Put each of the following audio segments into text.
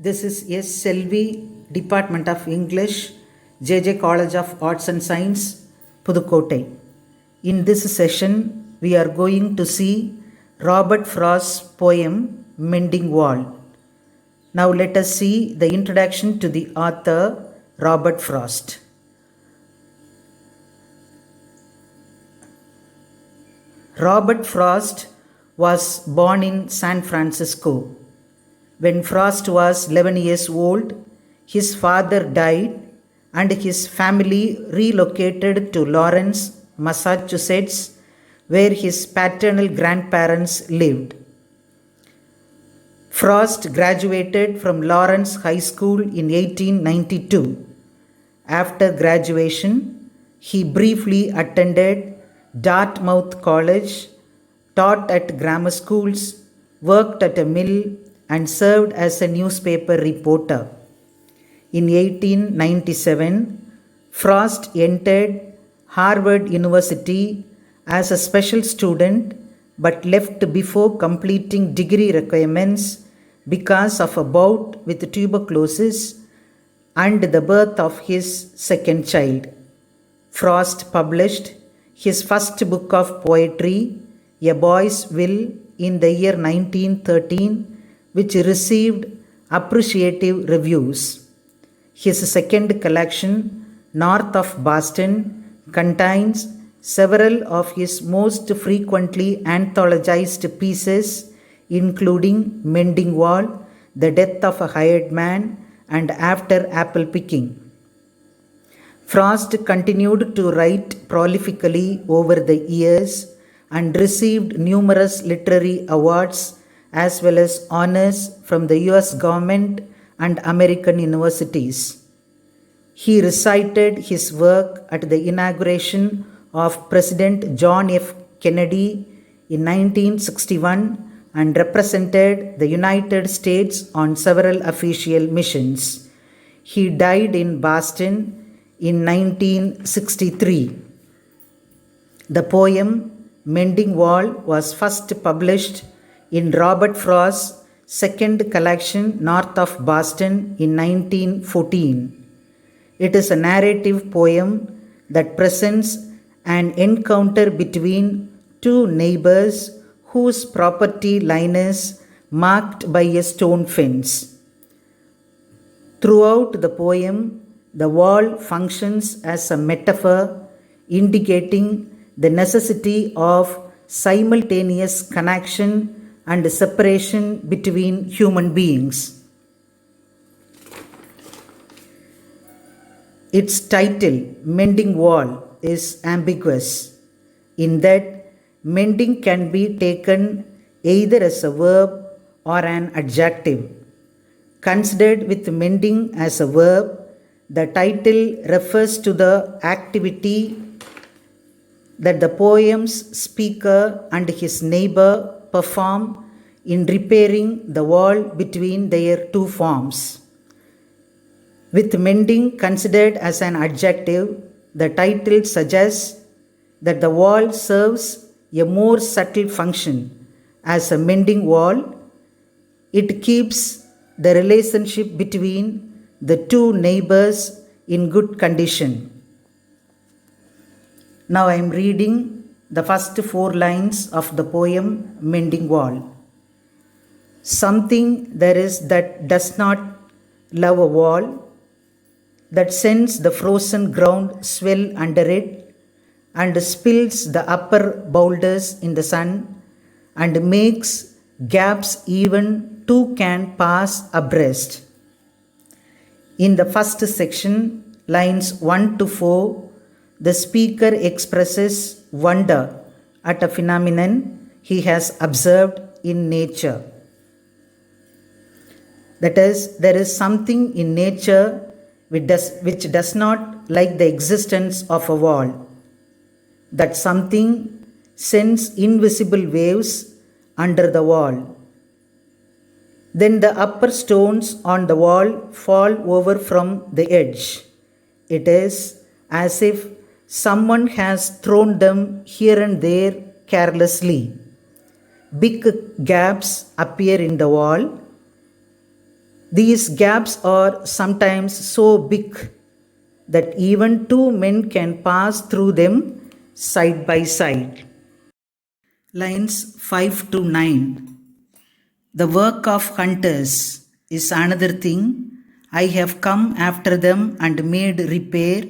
This is S. Selvi, Department of English, JJ College of Arts and Science, Pudukkottai. In this session, we are going to see Robert Frost's poem Mending Wall. Now let us see the introduction to the author, Robert Frost. Robert Frost was born in San Francisco. When Frost was 11 years old, his father died and his family relocated to Lawrence, Massachusetts, where his paternal grandparents lived. Frost graduated from Lawrence High School in 1892. After graduation, he briefly attended Dartmouth College, taught at grammar schools, worked at a mill, and served as a newspaper reporter. In 1897, Frost entered Harvard University as a special student but left before completing degree requirements because of a bout with tuberculosis and the birth of his second child. Frost published his first book of poetry, A Boy's Will, in the year 1913, which received appreciative reviews. His second collection, North of Boston, contains several of his most frequently anthologized pieces, including Mending Wall, The Death of a Hired Man, and After Apple Picking. Frost continued to write prolifically over the years and received numerous literary awards as well as honors from the US government and American universities. He recited his work at the inauguration of President John F. Kennedy in 1961 and represented the United States on several official missions. He died in Boston in 1963. The poem Mending Wall was first published in Robert Frost's second collection, North of Boston, in 1914. It is a narrative poem that presents an encounter between two neighbors whose property line is marked by a stone fence. Throughout the poem, the wall functions as a metaphor indicating the necessity of simultaneous connection and separation between human beings. Its title, Mending Wall, is ambiguous in that mending can be taken either as a verb or an adjective. Considered with mending as a verb, the title refers to the activity that the poem's speaker and his neighbor perform in repairing the wall between their two forms. With mending considered as an adjective, the title suggests that the wall serves a more subtle function. As a mending wall, it keeps the relationship between the two neighbors in good condition. Now I am reading the first 4 lines of the poem Mending Wall. Something there is that does not love a wall, that sends the frozen ground swell under it and spills the upper boulders in the sun and makes gaps even two can pass abreast. In the first section, lines 1 to 4, the speaker expresses wonder at a phenomenon he has observed in nature. That is, there is something in nature which does not like the existence of a wall. That something sends invisible waves under the wall. Then the upper stones on the wall fall over from the edge. It is as if someone has thrown them here and there carelessly. Big gaps appear in the wall. These gaps are sometimes so big that even two men can pass through them side by side. Lines 5 to 9. The work of hunters is another thing. I have come after them and made repair,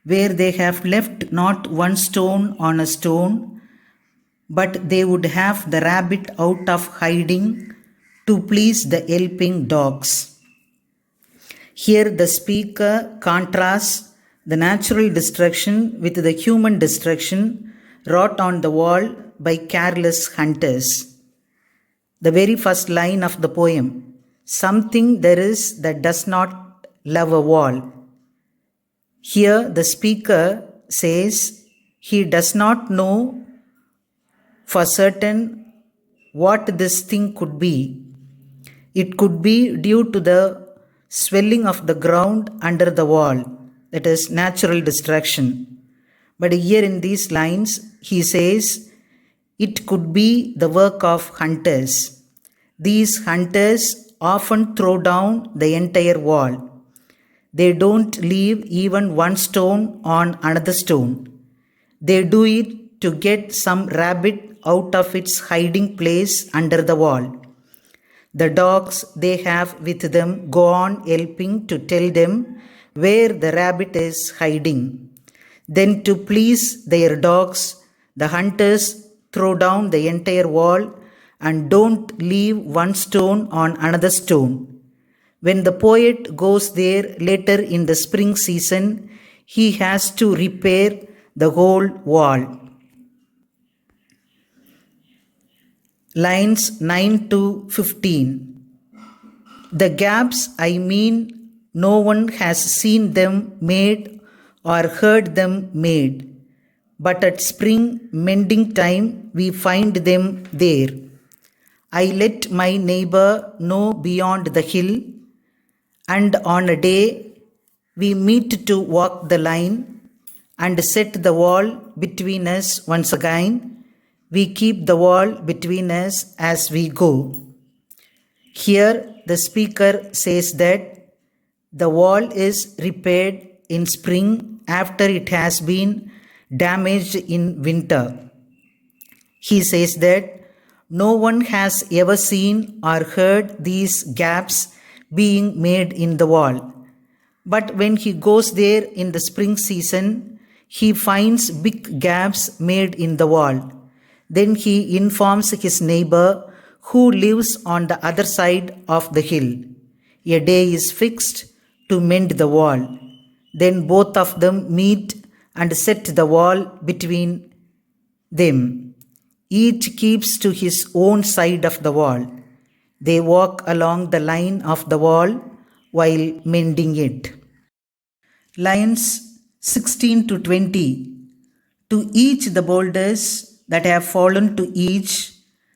where they have left not one stone on a stone, but they would have the rabbit out of hiding to please the yelping dogs. Here the speaker contrasts the natural destruction with the human destruction wrought on the wall by careless hunters. The very first line of the poem, something there is that does not love a wall. Here the speaker says he does not know for certain what this thing could be. It could be due to the swelling of the ground under the wall, that is natural destruction. But here in these lines, he says it could be the work of hunters. These hunters often throw down the entire wall. They don't leave even one stone on another stone. They do it to get some rabbit out of its hiding place under the wall. The dogs they have with them go on helping to tell them where the rabbit is hiding. Then, to please their dogs, the hunters throw down the entire wall and don't leave one stone on another stone. When the poet goes there later in the spring season, he has to repair the whole wall. Lines 9 to 15. The gaps, I mean, no one has seen them made or heard them made, but at spring mending time we find them there. I let my neighbor know beyond the hill, and on a day we meet to walk the line and set the wall between us once again. We keep the wall between us as we go. Here the speaker says that the wall is repaired in spring after it has been damaged in winter. He says that no one has ever seen or heard these gaps being made in the wall. But when he goes there in the spring season, he finds big gaps made in the wall. Then he informs his neighbor who lives on the other side of the hill. A day is fixed to mend the wall. Then both of them meet and set the wall between them. Each keeps to his own side of the wall. They walk along the line of the wall while mending it. Lines 16 to 20. To each the boulders that have fallen to each,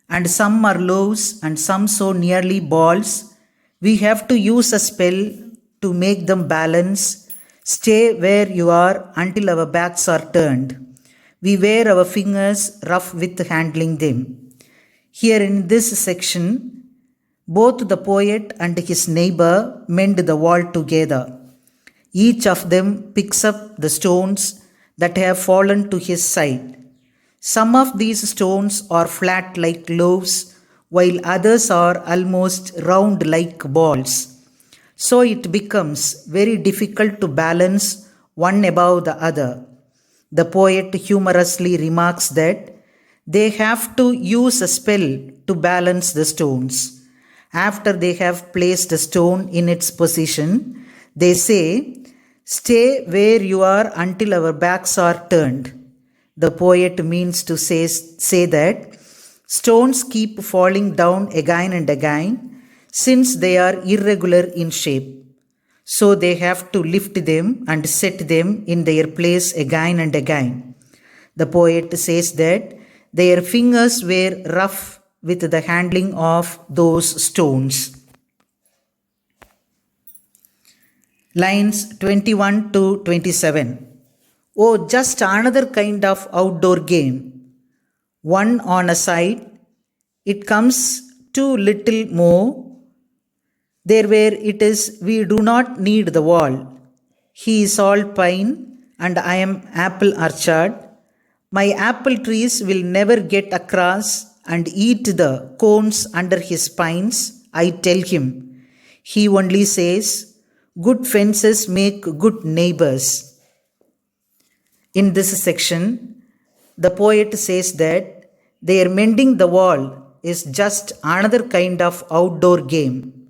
and some are loaves and some so nearly balls, we have to use a spell to make them balance. Stay where you are until our backs are turned. We wear our fingers rough with handling them. Here in this section, both the poet and his neighbor mend the wall together. Each of them picks up the stones that have fallen to his side. Some of these stones are flat like loaves, while others are almost round like balls. So it becomes very difficult to balance one above the other. The poet humorously remarks that they have to use a spell to balance the stones. After they have placed a stone in its position, they say, "Stay where you are until our backs are turned." The poet means to say that stones keep falling down again and again since they are irregular in shape. So they have to lift them and set them in their place again and again. The poet says that their fingers were rough with the handling of those stones. Lines 21 to 27. Oh, just another kind of outdoor game. One on a side, it comes too little more. There where it is, we do not need the wall. He is all pine, and I am apple orchard. My apple trees will never get across and eat the cones under his pines, I tell him. He only says, good fences make good neighbors. In this section, the poet says that their mending the wall is just another kind of outdoor game.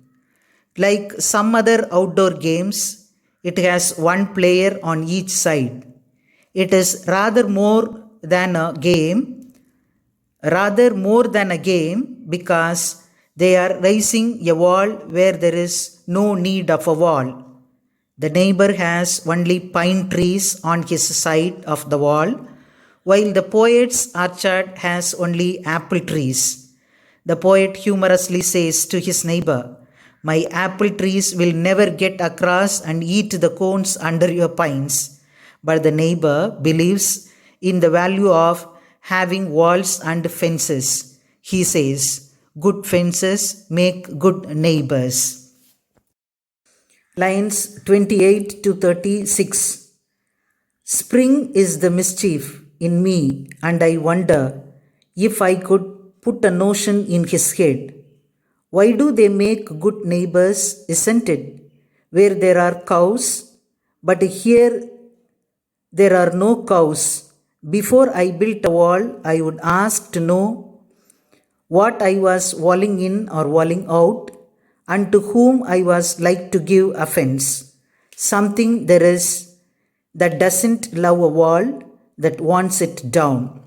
Like some other outdoor games, it has one player on each side. It is rather more than a game because they are raising a wall where there is no need of a wall. The neighbor has only pine trees on his side of the wall, while the poet's orchard has only apple trees. The poet humorously says to his neighbor, my apple trees will never get across and eat the cones under your pines. But the neighbor believes in the value of having walls and fences. He says, good fences make good neighbors. Lines 28 to 36. Spring is the mischief in me, and I wonder if I could put a notion in his head. Why do they make good neighbors, isn't it? Where there are cows, but here there are no cows. Before I built a wall, I would ask to know what I was walling in or walling out, and to whom I was like to give offense. Something there is that doesn't love a wall, that wants it down.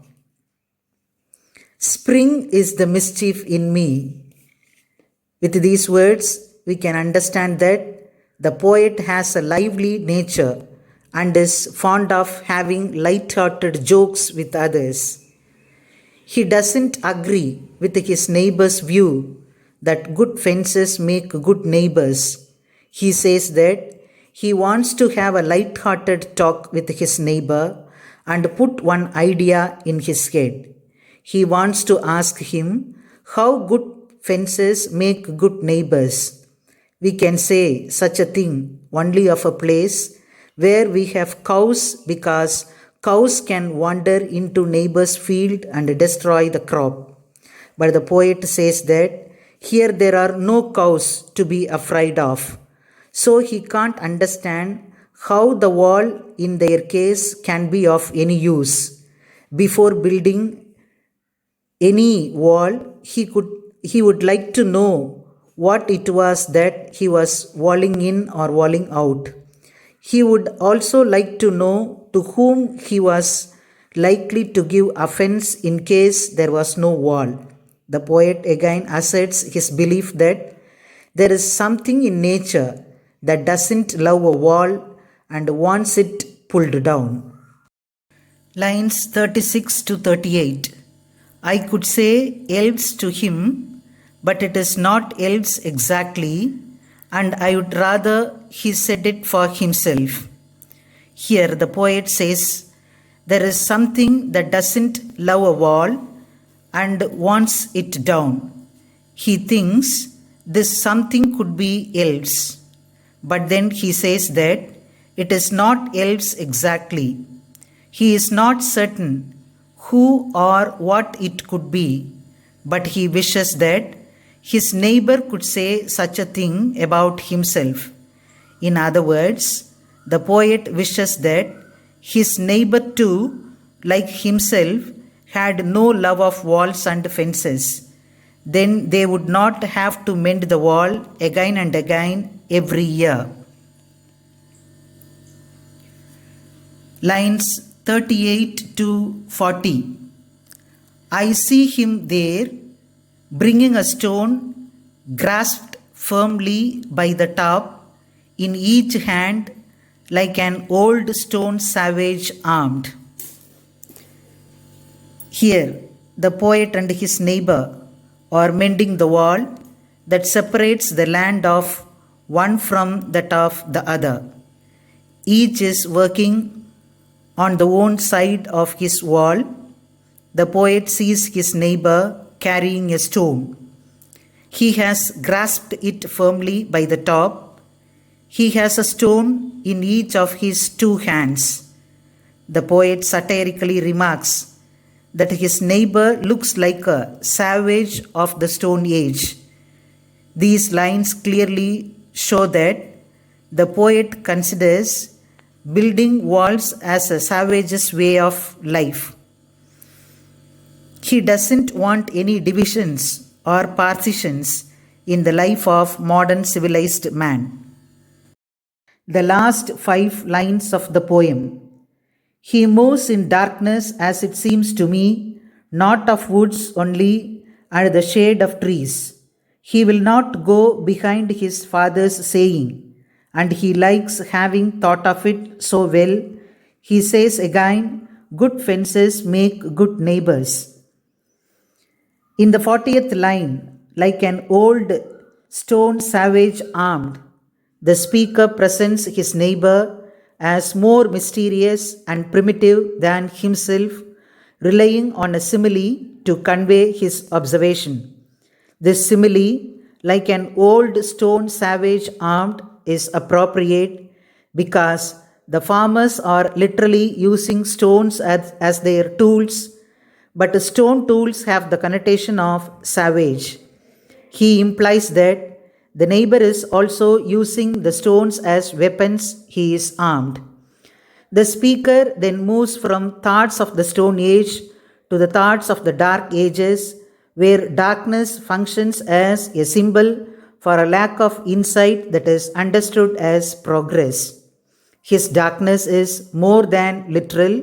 Spring is the mischief in me. With these words, we can understand that the poet has a lively nature and is fond of having light-hearted jokes with others. He doesn't agree with his neighbor's view that good fences make good neighbors. He says that he wants to have a light-hearted talk with his neighbor and put one idea in his head. He wants to ask him how good fences make good neighbors. We can say such a thing only of a place where we have cows, because cows can wander into neighbor's field and destroy the crop. But the poet says that here there are no cows to be afraid of. So he can't understand how the wall in their case can be of any use. Before building any wall, he would like to know what it was that he was walling in or walling out. He would also like to know to whom he was likely to give offense in case there was no wall. The poet again asserts his belief that there is something in nature that doesn't love a wall and wants it pulled down. Lines 36 to 38. I could say else to him, but it is not else exactly, and I would rather he said it for himself. Here the poet says there is something that doesn't love a wall and wants it down. He thinks this something could be else, but then he says that it is not else exactly. He is not certain who or what it could be, but he wishes that his neighbor could say such a thing about himself. In other words, the poet wishes that his neighbor too, like himself, had no love of walls and fences. Then they would not have to mend the wall again and again every year. Lines 38 to 40. I see him there, bringing a stone grasped firmly by the top, in each hand like an old stone savage armed. Here, the poet and his neighbor are mending the wall that separates the land of one from that of the other. Each is working on the own side of his wall. The poet sees his neighbor carrying a stone. He has grasped it firmly by the top. He has a stone in each of his two hands. The poet satirically remarks that his neighbor looks like a savage of the Stone Age. These lines clearly show that the poet considers building walls as a savage's way of life. He doesn't want any divisions or partitions in the life of modern civilized man. The last 5 lines of the poem. He moves in darkness, as it seems to me, not of woods only and the shade of trees. He will not go behind his father's saying, and he likes having thought of it so well. He says again, good fences make good neighbors. In the 40th line, like an old stone savage armed, the speaker presents his neighbor as more mysterious and primitive than himself, relying on a simile to convey his observation. This simile, like an old stone savage armed, is appropriate because the farmers are literally using stones as their tools, but stone tools have the connotation of savage. He implies that the neighbor is also using the stones as weapons. He is armed. The speaker then moves from thoughts of the Stone Age to the thoughts of the Dark Ages, where darkness functions as a symbol for a lack of insight that is understood as progress. His darkness is more than literal,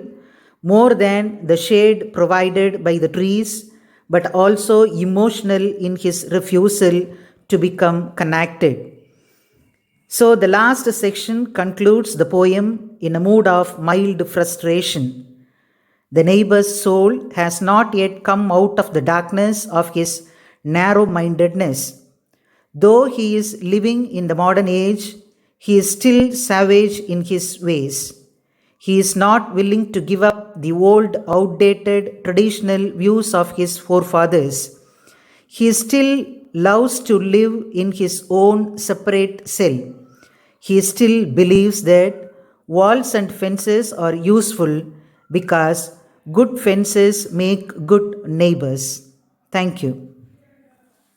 more than the shade provided by the trees, but also emotional in his refusal to become connected. So the last section concludes the poem in a mood of mild frustration. The neighbor's soul has not yet come out of the darkness of his narrow-mindedness. Though he is living in the modern age, he is still savage in his ways. He is not willing to give up the old, outdated, traditional views of his forefathers. He still loves to live in his own separate cell. He still believes that walls and fences are useful because good fences make good neighbors. Thank you.